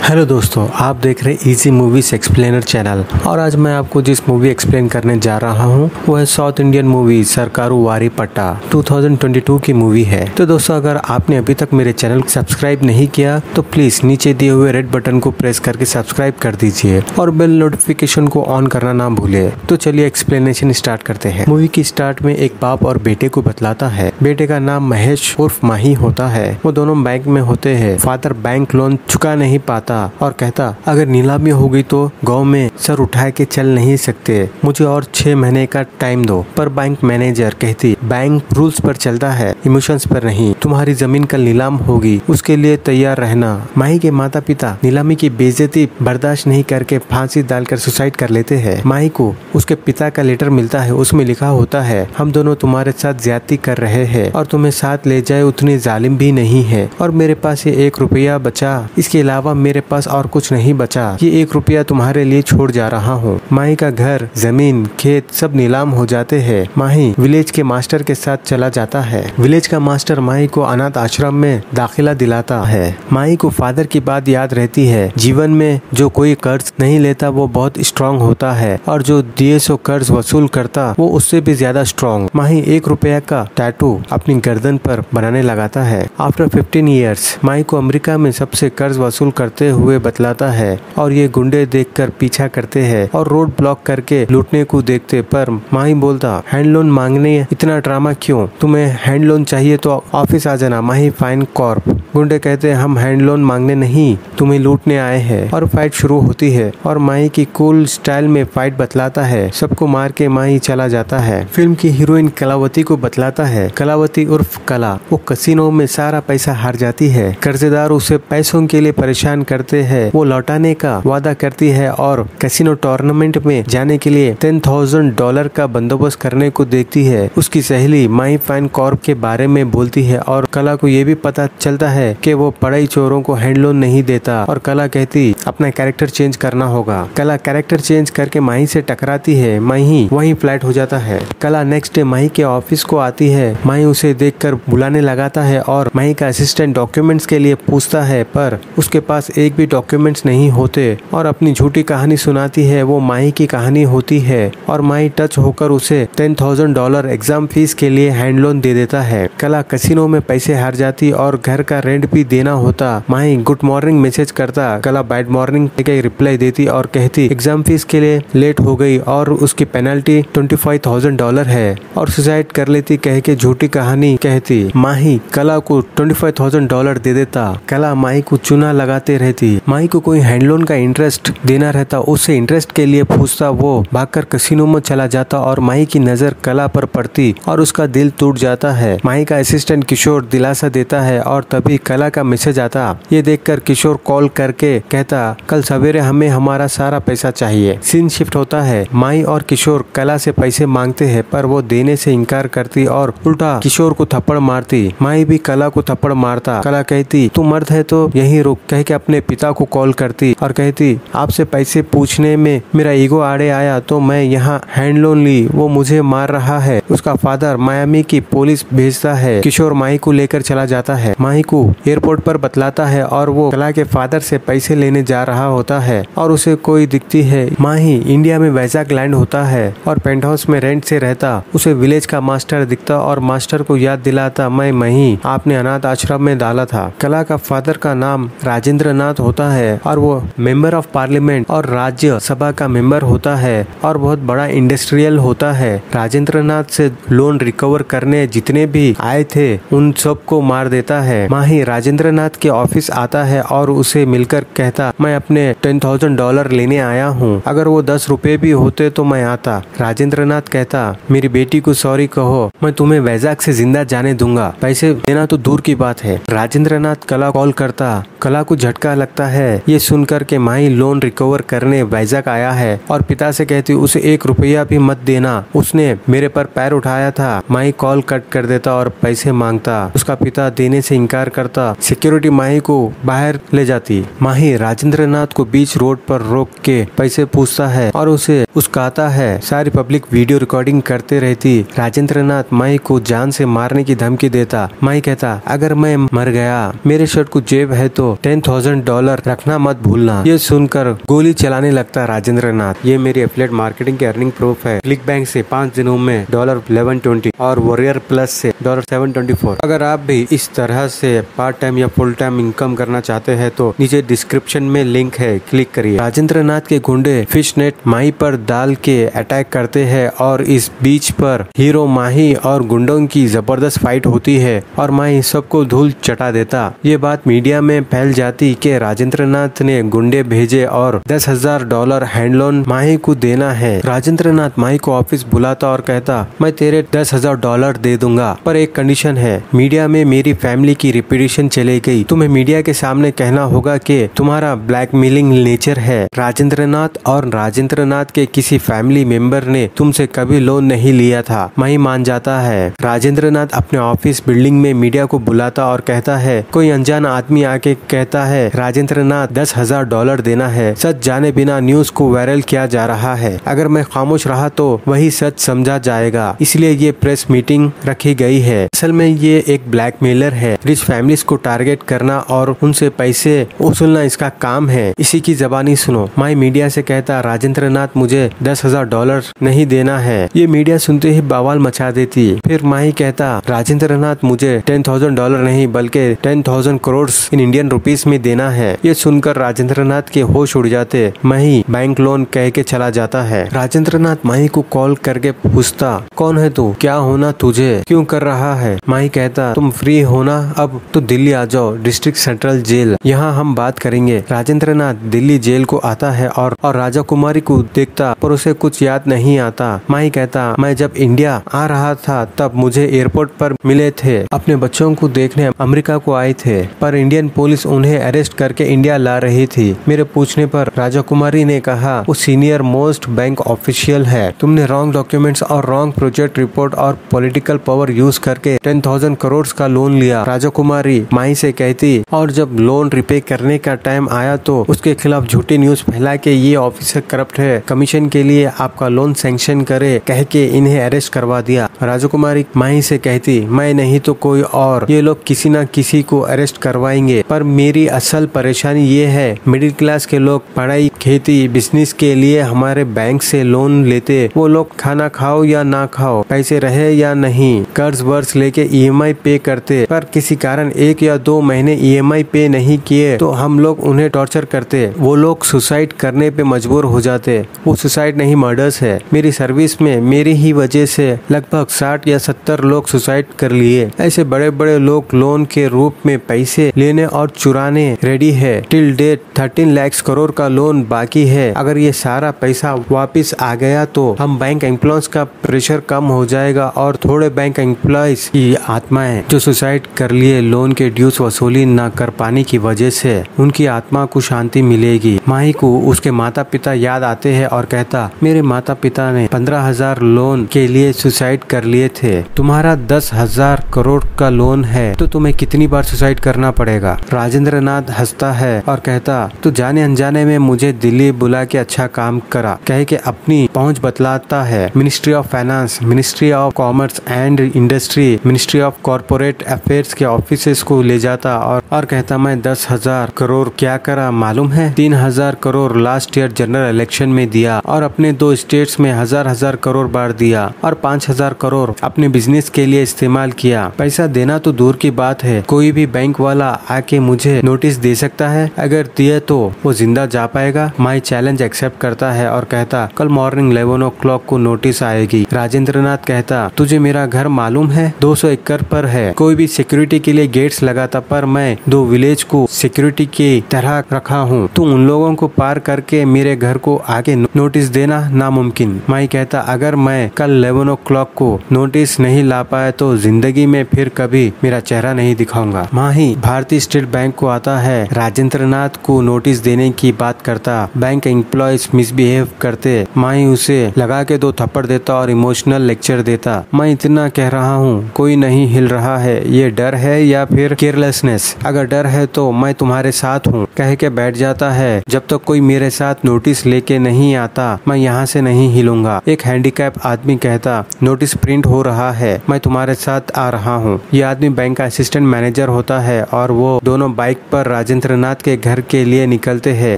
Hello दोस्तों, आप देख रहे हैं इजी मूवीज एक्सप्लेनर चैनल। और आज मैं आपको जिस मूवी एक्सप्लेन करने जा रहा हूं वो है साउथ इंडियन मूवी सरकारू वारी पट्टा 2022 की मूवी है। तो दोस्तों, अगर आपने अभी तक मेरे चैनल को सब्सक्राइब नहीं किया तो प्लीज नीचे दिए हुए रेड बटन को प्रेस करके सब्सक्राइब कर दीजिए और बेल नोटिफिकेशन को ऑन करना ना भूले। तो चलिए एक्सप्लेनेशन स्टार्ट करते हैं। मूवी की स्टार्ट में एक बाप और बेटे को बतलाता है। बेटे का नाम महेश उर्फ माही होता है। वो दोनों बैंक में होते हैं। फादर बैंक लोन चुका नहीं पाता और कहता अगर नीलामी हो गई तो गांव में सर उठा के चल नहीं सकते, मुझे और 6 महीने का टाइम दो। पर बैंक मैनेजर कहती बैंक रूल्स पर चलता है, इमोशंस पर नहीं। तुम्हारी जमीन कल नीलाम होगी, उसके लिए तैयार रहना। माही के माता पिता नीलामी की बेइज्जती बर्दाश्त नहीं करके फांसी डालकर सुसाइड कर लेते हैं। माही को उसके पिता का लेटर मिलता है। उसमें लिखा होता है हम दोनों तुम्हारे साथ ज्यादती कर रहे हैं और तुम्हें साथ ले जाए उतनी जालिम भी नहीं है और मेरे पास ये 1 रुपया बचा, इसके अलावा मेरे पास और कुछ नहीं बचा। ये 1 रुपया तुम्हारे लिए छोड़ जा रहा हूँ। माही का घर, जमीन, खेत सब नीलाम हो जाते हैं। माही विलेज के मास्टर के साथ चला जाता है। विलेज का मास्टर माही को अनाथ आश्रम में दाखिला दिलाता है। माही को फादर की बात याद रहती है, जीवन में जो कोई कर्ज नहीं लेता वो बहुत स्ट्रांग होता है और जो दिए सो कर्ज वसूल करता वो उससे भी ज्यादा स्ट्रांग। माही 1 रुपया का टैटू अपनी गर्दन पर बनाने लगाता है। आफ्टर 15 ईयर्स माही को अमेरिका में सबसे कर्ज वसूल करते हुए बतलाता है और ये गुंडे देखकर पीछा करते हैं और रोड ब्लॉक करके लूटने को देखते। पर माही बोलता हैंड लोन मांगने इतना ड्रामा क्यों, तुम्हें हैंड लोन चाहिए तो ऑफिस आ जाना। माही फाइन कॉर्प। गुंडे कहते हम हैंड लोन मांगने नहीं, तुम्हें लूटने आए हैं और फाइट शुरू होती है और माही की कूल स्टाइल में फाइट बतलाता है। सबको मार के माही चला जाता है। फिल्म की हीरोइन कलावती को बतलाता है। कलावती उर्फ कला वो कसिनो में सारा पैसा हार जाती है। कर्जदार उसे पैसों के लिए परेशान करते हैं। वो लौटाने का वादा करती है और कैसीनो टूर्नामेंट में जाने के लिए $10,000 का बंदोबस्त करने को देखती है। उसकी सहेली माही फाइन कॉर्प के बारे में बोलती है और कला को ये भी पता चलता है कि वो पढ़ाई चोरों को हैंड लोन नहीं देता और कला कहती अपना कैरेक्टर चेंज करना होगा। कला कैरेक्टर चेंज करके माही से टकराती है। माही वहीं फ्लैट हो जाता है। कला नेक्स्ट डे माही के ऑफिस को आती है। माही उसे देखकर बुलाने लगाता है और माही का असिस्टेंट डॉक्यूमेंट्स के लिए पूछता है पर उसके पास एक भी डॉक्यूमेंट्स नहीं होते और अपनी झूठी कहानी सुनाती है। वो माही की कहानी होती है और माही टच होकर उसे $10,000 एग्जाम फीस के लिए हैंड लोन दे देता है। कला कसिनो में पैसे हार जाती और घर का रेंट भी देना होता। माही गुड मॉर्निंग मैसेज करता। कला बैड मॉर्निंग के रिप्लाई देती और कहती एग्जाम फीस के लिए लेट हो गई और उसकी पेनल्टी $25,000 है और सुसाइड कर लेती कह के झूठी कहानी कहती। माही कला को $25,000 दे देता। कला माही को चूना लगाते रहती। माही को कोई हैंड लोन का इंटरेस्ट देना रहता, उससे इंटरेस्ट के लिए पूछता। वो भागकर कसिनो में चला जाता और माही की नजर कला पर पड़ती और उसका दिल टूट जाता है। माही का असिस्टेंट किशोर दिलासा देता है और तभी कला का मैसेज आता। ये देखकर किशोर कॉल करके कहता कल सवेरे हमें हमारा सारा पैसा चाहिए। सीन शिफ्ट होता है। माही और किशोर कला से पैसे मांगते हैं पर वो देने से इनकार करती और उल्टा किशोर को थप्पड़ मारती। माही भी कला को थप्पड़ मारता। कला कहती तू मर्द है तो यहीं रुक कह के अपने पिता को कॉल करती और कहती आपसे पैसे पूछने में मेरा ईगो आड़े आया तो मैं यहाँ हैंड लोन ली, वो मुझे मार रहा है। उसका फादर मायामी की पुलिस भेजता है। किशोर माही को लेकर चला जाता है। माही को एयरपोर्ट पर बतलाता है और वो कला के फादर से पैसे लेने जा रहा होता है और उसे कोई दिखती है। माही इंडिया में वैजाग लैंड होता है और पेंट हाउस में रेंट से रहता। उसे विलेज का मास्टर दिखता और मास्टर को याद दिलाता मैं मही आपने अनाथ आश्रम में डाला था। कला का फादर का नाम राजेंद्र नाथ होता है और वो मेंबर ऑफ पार्लियामेंट और राज्य सभा का मेंबर होता है और बहुत बड़ा इंडस्ट्रियल होता है। राजेंद्र नाथ से लोन रिकवर करने जितने भी आए थे उन सबको मार देता है। माही राजेंद्र नाथ के ऑफिस आता है और उसे मिलकर कहता मैं अपने $10,000 लेने आया हूँ, अगर वो 10 रुपए भी होते तो मैं आता। राजेंद्र नाथ कहता मेरी बेटी को सॉरी कहो, मैं तुम्हें वैजाग से जिंदा जाने दूंगा, पैसे देना तो दूर की बात है। राजेंद्र नाथ कला कॉल करता। कला को झटका लगता है। ये सुनकर के माही लोन रिकवर करने वैजाग आया है और पिता से कहती उसे 1 रुपया भी मत देना, उसने मेरे पर पैर उठाया था। माही कॉल कट कर देता और पैसे मांगता। उसका पिता देने से इनकार करता। सिक्योरिटी माही को बाहर ले जाती। माही राजेंद्र नाथ को बीच रोड पर रोक के पैसे पूछता है और उसे उसकाता है। सारी पब्लिक वीडियो रिकॉर्डिंग करते रहती। राजेंद्र नाथ माही को जान से मारने की धमकी देता। माही कहता अगर मैं मर गया, मेरे शर्ट को जेब है तो $10,000 $50 रखना मत भूलना। ये सुनकर गोली चलाने लगता राजेंद्र नाथ। ये मेरी एफिलिएट मार्केटिंग की अर्निंग प्रूफ है। क्लिक बैंक से 5 दिनों में $1120 और वॉरियर प्लस से $724। अगर आप भी इस तरह से पार्ट टाइम या फुल टाइम इनकम करना चाहते हैं तो नीचे डिस्क्रिप्शन में लिंक है, क्लिक करिए। राजेंद्र नाथ के गुंडे फिश नेट माही पर डाल के अटैक करते हैं और इस बीच पर हीरो माही और गुंडों की जबरदस्त फाइट होती है और माही सबको धूल चटा देता। ये बात मीडिया में फैल जाती कि राजेंद्र नाथ ने गुंडे भेजे और $10,000 हैंड लोन माही को देना है। राजेंद्र नाथ माही को ऑफिस बुलाता और कहता, मैं तेरे $10,000 दे दूंगा, पर एक कंडीशन है। मीडिया में मेरी फैमिली की रिपीटेशन चले गई। तुम्हें मीडिया के सामने कहना होगा कि तुम्हारा ब्लैकमेलिंग नेचर है। राजेंद्र नाथ और राजेंद्र नाथ के किसी फैमिली मेंबर ने तुमसे कभी लोन नहीं लिया था। माही मान जाता है। राजेंद्र नाथ अपने ऑफिस बिल्डिंग में मीडिया को बुलाता और कहता है, कोई अनजान आदमी आके कहता है राजेंद्र नाथ $10,000 देना है। सच जाने बिना न्यूज को वायरल किया जा रहा है। अगर मैं खामोश रहा तो वही सच समझा जाएगा, इसलिए ये प्रेस मीटिंग रखी गई है। असल में ये एक ब्लैकमेलर है। रिच फैमिलीज को टारगेट करना और उनसे पैसे वसूलना इसका काम है। इसी की जबानी सुनो। माही मीडिया से कहता, राजेंद्र नाथ मुझे $10,000 नहीं देना है। ये मीडिया सुनते ही बवाल मचा देती। फिर माही कहता, राजेंद्र नाथ मुझे $10,000 नहीं बल्कि 10,000 करोड़ इन इंडियन रुपीस में देना है। ये सुनकर राजेंद्र नाथ के होश उड़ जाते। माही बैंक लोन कह के चला जाता है। राजेंद्र नाथ माही को कॉल करके पूछता, कौन है तू, क्या होना तुझे, क्यों कर रहा है। माही कहता, तुम फ्री हो ना, अब तो दिल्ली आ जाओ, डिस्ट्रिक्ट सेंट्रल जेल, यहाँ हम बात करेंगे। राजेंद्र नाथ दिल्ली जेल को आता है और राजा कुमारी को देखता, पर उसे कुछ याद नहीं आता। माही कहता, मैं जब इंडिया आ रहा था तब मुझे एयरपोर्ट पर मिले थे, अपने बच्चों को देखने अमेरिका को आए थे, पर इंडियन पुलिस उन्हें अरेस्ट करके इंडिया ला रही थी। मेरे पूछने पर राजा कुमारी ने कहा, वो सीनियर मोस्ट बैंक ऑफिशियल है। तुमने रॉन्ग डॉक्यूमेंट्स और रॉन्ग प्रोजेक्ट रिपोर्ट और पॉलिटिकल पावर यूज करके 10,000 करोड़ का लोन लिया। राजा कुमारी माही से कहती, और जब लोन रिपे करने का टाइम आया तो उसके खिलाफ झूठी न्यूज फैला के ये ऑफिसर करप्ट है, कमीशन के लिए आपका लोन सैंक्शन करे कह के इन्हें अरेस्ट करवा दिया। राजा कुमारी माही से कहती, मैं नहीं तो कोई और, ये लोग किसी न किसी को अरेस्ट करवाएंगे, पर मेरी असल परेशानी ये है, मिडिल क्लास के लोग पढ़ाई खेती बिजनेस के लिए हमारे बैंक से लोन लेते। वो लोग खाना खाओ या ना खाओ, पैसे रहे या नहीं, कर्ज वर्ज लेके EMI पे करते, पर किसी कारण 1 या 2 महीने EMI पे नहीं किए तो हम लोग उन्हें टॉर्चर करते। वो लोग सुसाइड करने पे मजबूर हो जाते। वो सुसाइड नहीं मर्डर्स है। मेरी सर्विस में मेरी ही वजह से लगभग 60 या 70 लोग सुसाइड कर लिए। ऐसे बड़े बड़े लोग लोन के रूप में पैसे लेने और चुराने रेडी है। टिल डेट 13 लाख करोड़ का लोन बाकी है। अगर ये सारा पैसा वापस आ गया तो हम बैंक एम्प्लॉयज का प्रेशर कम हो जाएगा और थोड़े बैंक एम्प्लॉयज की आत्माएं जो सुसाइड कर लिए लोन के ड्यूज वसूली न कर पाने की वजह से उनकी आत्मा को शांति मिलेगी। माही को उसके माता पिता याद आते हैं और कहता, मेरे माता पिता ने 15,000 लोन के लिए सुसाइड कर लिए थे। तुम्हारा 10,000 करोड़ का लोन है तो तुम्हें कितनी बार सुसाइड करना पड़ेगा। राजेंद्र नाथ हंसता है और कहता, तो जाने अनजाने में मुझे दिल्ली बुला के अच्छा काम करा कह के अपनी पहुंच बतलाता है। Ministry of finance, ministry of commerce and industry, ministry of corporate affairs के ऑफिसेस को ले जाता और कहता, मैं 10,000 करोड़ क्या करा मालूम है, 3,000 crore last year general election में दिया और अपने 2 स्टेट्स में 1,000 करोड़ बार दिया और 5,000 करोड़ अपने बिजनेस के लिए इस्तेमाल किया। पैसा देना तो दूर की बात है, कोई भी बैंक वाला आके मुझे नोटिस दे सकता है, अगर दिए तो वो जिंदा जा पाएगा। माई चैलेंज एक्सेप्ट करता है और कहता, कल मॉर्निंग 11 o'clock को नोटिस आएगी। राजेंद्र नाथ कहता, तुझे मेरा घर मालूम है, 200 एकड़ पर है, कोई भी सिक्योरिटी के लिए गेट्स लगाता, पर मैं 2 विलेज को सिक्योरिटी की तरह रखा हूँ। तू उन लोगों को पार करके मेरे घर को आके नोटिस देना नामुमकिन। माई कहता, अगर मैं कल 11 o'clock को नोटिस नहीं ला पाया तो जिंदगी में फिर कभी मेरा चेहरा नहीं दिखाऊंगा। माही भारतीय स्टेट बैंक को आता है, राजेंद्र नाथ को नोटिस देने की बात करता। बैंक एम्प्लॉयज मिसबिहेव करते। माही उसे लगा के 2 थप्पड़ देता और इमोशनल लेक्चर देता। मैं इतना कह रहा हूँ, कोई नहीं हिल रहा है, ये डर है या फिर केयरलेसनेस? अगर डर है तो मैं तुम्हारे साथ हूँ कह के बैठ जाता है। जब तक कोई मेरे साथ नोटिस लेके नहीं आता मैं यहाँ से नहीं हिलूंगा। एक हैंडीकैप आदमी कहता, नोटिस प्रिंट हो रहा है, मैं तुम्हारे साथ आ रहा हूँ। ये आदमी बैंक का असिस्टेंट मैनेजर होता है और वो दोनों बाइक पर राजेंद्र राजेंद्र नाथ के घर के लिए निकलते हैं।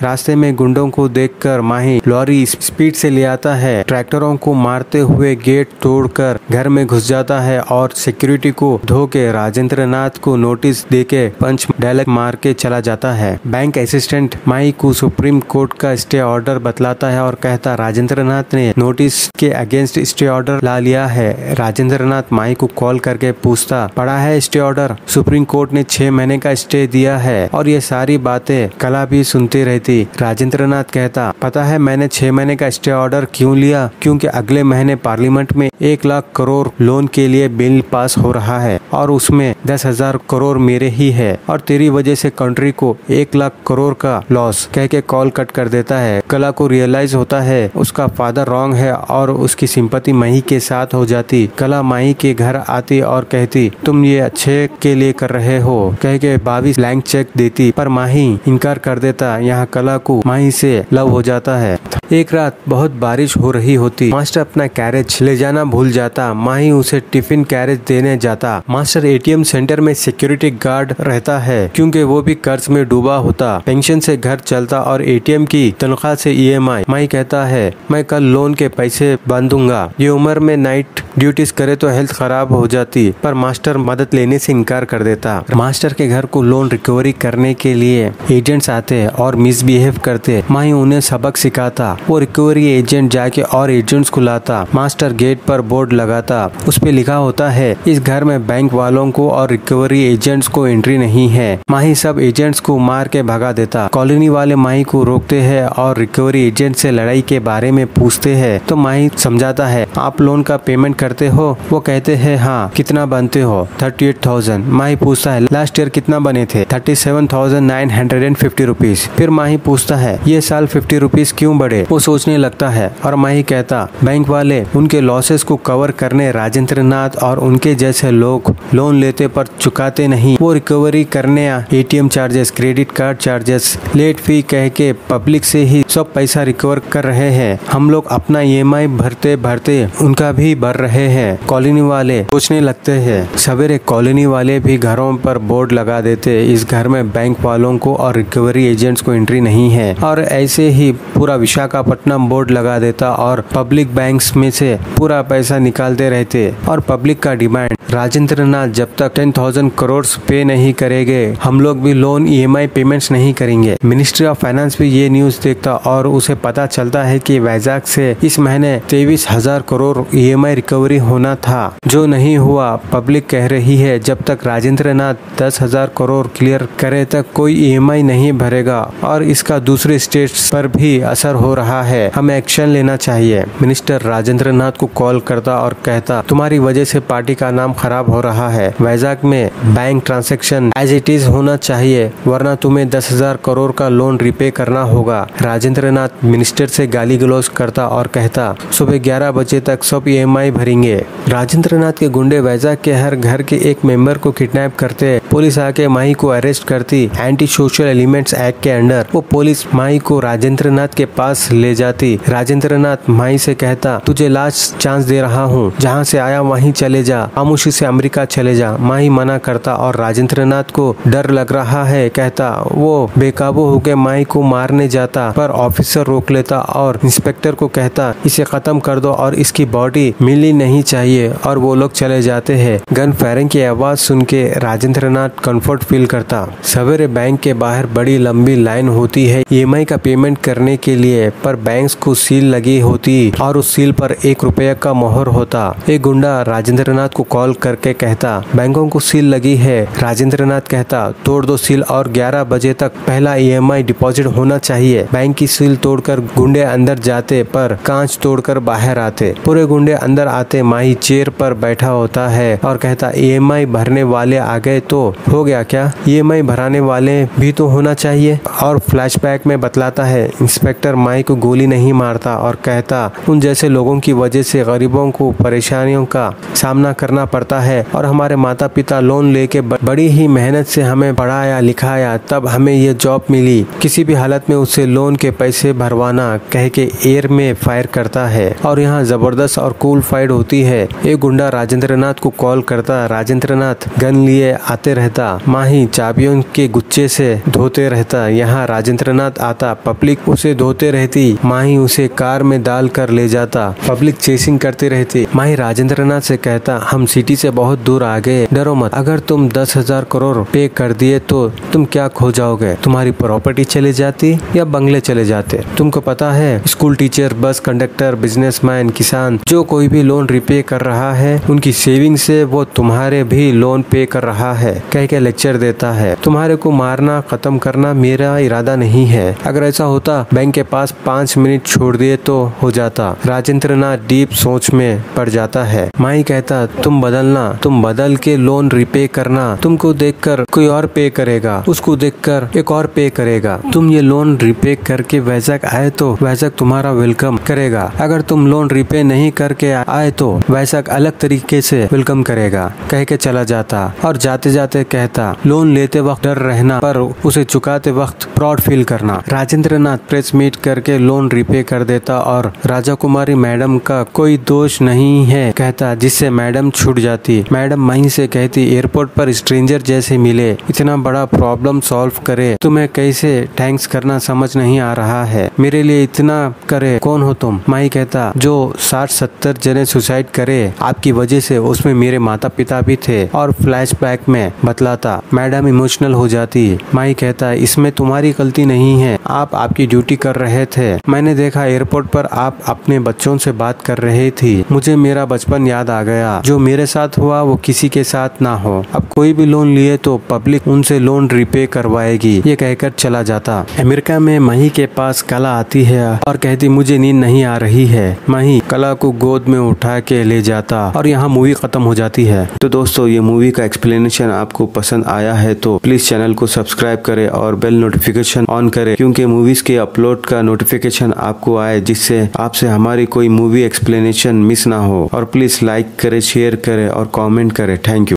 रास्ते में गुंडों को देखकर माही लॉरी स्पीड से ले आता है। ट्रैक्टरों को मारते हुए गेट तोड़कर घर में घुस जाता है और सिक्योरिटी को धो के राजेंद्र नाथ को नोटिस देके पंच डायलॉग मार के चला जाता है। बैंक असिस्टेंट माही को सुप्रीम कोर्ट का स्टे ऑर्डर बतलाता है और कहता राजेंद्र नाथ ने नोटिस के अगेंस्ट स्टे ऑर्डर ला लिया है। राजेंद्र नाथ माही को कॉल करके पूछता पड़ा है स्टे ऑर्डर, सुप्रीम कोर्ट ने 6 महीने का स्टे दिया है। और ये सारी बातें कला भी सुनती रहती। राजेंद्र नाथ कहता पता है मैंने 6 महीने का स्टे ऑर्डर क्यों लिया, क्योंकि अगले महीने पार्लियामेंट में 1 लाख करोड़ लोन के लिए बिल पास हो रहा है और उसमें 10,000 करोड़ मेरे ही है और तेरी वजह से कंट्री को 1 लाख करोड़ का लॉस। कह के कॉल कट कर देता है। कला को रियलाइज होता है उसका फादर रॉन्ग है और उसकी सिंपैथी माही के साथ हो जाती। कला माही के घर आती और कहती तुम ये अच्छे के लिए कर रहे हो, कह के 22 ब्लैंक चेक देती पर माही इनकार कर देता। यहाँ कला को माही से लव हो जाता है। एक रात बहुत बारिश हो रही होती। मास्टर अपना कैरेज ले जाना भूल जाता। माही उसे टिफिन कैरेज देने जाता। मास्टर एटीएम सेंटर में सिक्योरिटी गार्ड रहता है क्योंकि वो भी कर्ज में डूबा होता। पेंशन से घर चलता और एटीएम की तनख्वाह से EMI। माही कहता है मैं कल लोन के पैसे बांधूंगा। ये उम्र में नाइट ड्यूटीज करे तो हेल्थ खराब हो जाती, पर मास्टर मदद लेने से इनकार कर देता। मास्टर के घर को लोन रिकवरी करने के लिए एजेंट्स आते और मिसबिहेव करते। माही उन्हें सबक सिखाता। वो रिकवरी एजेंट जाके और एजेंट्स को लाता। मास्टर गेट पर बोर्ड लगाता, उस पे लिखा होता है इस घर में बैंक वालों को और रिकवरी एजेंट्स को एंट्री नहीं है। माही सब एजेंट्स को मार के भगा देता। कॉलोनी वाले माही को रोकते हैं और रिकवरी एजेंट से लड़ाई के बारे में पूछते हैं तो माही समझाता है आप लोन का पेमेंट करते हो? वो कहते हैं हाँ। कितना बनते हो? 38,000। माही पूछता है लास्ट ईयर कितना बने थे? 37,950 रुपीज। फिर माही पूछता है ये साल 50 रुपीज क्यों बढ़े? वो सोचने लगता है और माही कहता बैंक वाले उनके लॉसेस को कवर करने राजेंद्र नाथ और उनके जैसे लोग लोन लेते पर चुकाते नहीं। वो रिकवरी करने ATM charges, credit card charges, late fee कह के पब्लिक से ही सब पैसा रिकवर कर रहे हैं। हम लोग अपना EMI भरते भरते उनका भी भर रहे हैं। कॉलोनी वाले सोचने लगते हैं। सवेरे कॉलोनी वाले भी घरों पर बोर्ड लगा देते इस घर में बैंक वालों को और रिकवरी एजेंट्स को एंट्री नहीं है। और ऐसे ही पूरा विशाखापट्टनम बोर्ड लगा देता और पब्लिक बैंक्स में से पूरा पैसा निकालते रहते। और पब्लिक का डिमांड राजेंद्र नाथ जब तक 10,000 करोड़ पे नहीं करेंगे हम लोग भी लोन EMI पेमेंट्स नहीं करेंगे। मिनिस्ट्री ऑफ फाइनेंस भी ये न्यूज देखता और उसे पता चलता है कि वैजाग से इस महीने 23,000 करोड़ EMI रिकवरी होना था जो नहीं हुआ। पब्लिक कह रही है जब तक राजेंद्र नाथ 10,000 करोड़ क्लियर करे तक कोई EMI नहीं भरेगा और इसका दूसरे स्टेट्स पर भी असर हो रहा है। हमें एक्शन लेना चाहिए। मिनिस्टर राजेंद्र नाथ को कॉल करता और कहता तुम्हारी वजह से पार्टी का नाम खराब हो रहा है। वैजाग में bank transaction as it is होना चाहिए वरना तुम्हें 10,000 करोड़ का लोन रिपे करना होगा। राजेंद्र नाथ मिनिस्टर से गाली गलौज करता और कहता सुबह 11 बजे तक सब EMI भरेंगे। राजेंद्र नाथ के गुंडे वैजाग के हर घर के एक मेंबर को किडनैप करते। पुलिस आके माही को अरेस्ट करती एंटी सोशल एलिमेंट्स एक्ट के अंडर। वो पुलिस माही को राजेंद्र नाथ के पास ले जाती। राजेंद्र नाथ माही से कहता तुझे लास्ट चांस दे रहा हूँ, जहाँ से आया वहीं चले जा, खामोशी से अमेरिका चले जा। माही मना करता और राजेंद्र नाथ को डर लग रहा है। कहता वो बेकाबू होकर माही को मारने जाता पर ऑफिसर रोक लेता और इंस्पेक्टर को कहता इसे खत्म कर दो और इसकी बॉडी मिलनी नहीं चाहिए और वो लोग चले जाते हैं। गन फायरिंग की आवाज सुन के राजेंद्र नाथ कंफर्ट फील करता। सवेरे बैंक के बाहर बड़ी लंबी लाइन होती है EMI का पेमेंट करने के लिए, पर बैंक्स को सील लगी होती और उस सील पर 1 रुपया का मोहर होता। एक गुंडा राजेंद्र नाथ को कॉल करके कहता बैंकों को सील लगी है। राजेंद्र नाथ कहता तोड़ दो सील और 11 बजे तक पहला EMI डिपॉजिट होना चाहिए। बैंक की सील तोड़कर गुंडे अंदर जाते पर कांच तोड़कर बाहर आते। पूरे गुंडे अंदर आते। माही चेयर पर बैठा होता है और कहता EMI भरने वाले आ गए तो हो गया क्या? EMI भराने वाले भी तो होना चाहिए। और फ्लैशबैक में बतलाता है इंस्पेक्टर माही को को गोली नहीं मारता और कहता उन जैसे लोगों की वजह से गरीबों को परेशानियों का सामना करना पड़ता है और हमारे माता पिता लोन लेके बड़ी ही मेहनत से हमें पढ़ाया लिखाया, तब हमें ये जॉब मिली। किसी भी हालत में उससे लोन के पैसे भरवाना कह के एयर में फायर करता है और यहाँ जबरदस्त और कूल फाइट होती है। एक गुंडा राजेंद्र नाथ को कॉल करता, राजेंद्र नाथ गन लिए आते रहता, माही चाबियों के गुच्छे से धोते रहता। यहाँ राजेंद्र नाथ आता, पब्लिक उसे धोते रहती, माही उसे कार में डाल कर ले जाता, पब्लिक चेसिंग करती रहती। माही राजेंद्र नाथ से कहता हम सिटी से बहुत दूर आ गए, डरो मत, अगर तुम 10,000 करोड़ पे कर दिए तो तुम क्या खो जाओगे, तुम्हारी प्रॉपर्टी चले जाती या बंगले चले जाते। तुमको पता है school teacher, bus conductor, businessman, किसान, जो कोई भी लोन रिपे कर रहा है उनकी सेविंग से वो तुम्हारे भी लोन पे कर रहा है, कह के लेक्चर देता है। तुम्हारे को मारना खत्म करना मेरा इरादा नहीं है, अगर ऐसा होता बैंक के पास 5 मिनट छोड़ दिए तो हो जाता। राजेंद्र नाथ डीप सोच में पड़ जाता है। माही कहता तुम बदलना, तुम बदल के लोन रिपे करना, तुमको देखकर कोई और पे करेगा, उसको देखकर एक और पे करेगा। तुम ये लोन रिपे करके वैजाग आए तो वैजाग तुम्हारा वेलकम करेगा, अगर तुम लोन रिपे नहीं करके आए तो वैजाग अलग तरीके से वेलकम करेगा, कह के चला जाता। और जाते जाते कहता लोन लेते वक्त डर रहना पर उसे चुकाते वक्त प्राउड फील करना। राजेंद्र नाथ प्रेस मीट करके लोन रिपे कर देता और राजा कुमारी मैडम का कोई दोष नहीं है कहता, जिससे मैडम छूट जाती। मैडम वहीं से कहती एयरपोर्ट पर स्ट्रेंजर जैसे मिले, इतना बड़ा प्रॉब्लम सॉल्व करे, तुम्हें कैसे थैंक्स करना समझ नहीं आ रहा है, मेरे लिए इतना करे कौन हो तुम। माही कहता जो 60-70 जने सुसाइड करे आपकी वजह से, उसमें मेरे माता पिता भी थे, और फ्लैशबैक में बतलाता। मैडम इमोशनल हो जाती। माही कहता इसमें तुम्हारी गलती नहीं है, आप आपकी ड्यूटी कर रहे थे, मैंने देखा एयरपोर्ट पर आप अपने बच्चों से बात कर रही थी, मुझे मेरा बचपन याद आ गया, जो मेरे साथ हुआ वो किसी के साथ ना हो, अब कोई भी लोन लिए तो पब्लिक उनसे लोन रिपे करवाएगी, ये कहकर चला जाता। अमेरिका में माही के पास कला आती है और कहती मुझे नींद नहीं आ रही है। माही कला को गोद में उठा के ले जाता और यहाँ मूवी खत्म हो जाती है। तो दोस्तों ये मूवी का एक्सप्लेनेशन आपको पसंद आया है तो प्लीज चैनल को सब्सक्राइब करें और बेल नोटिफिकेशन ऑन करें, क्योंकि मूवीज के अपलोड का नोटिफिकेशन आपको आए, जिससे आपसे हमारी कोई मूवी एक्सप्लेनेशन मिस ना हो। और प्लीज लाइक करें, शेयर करें और कॉमेंट करें। Thank you.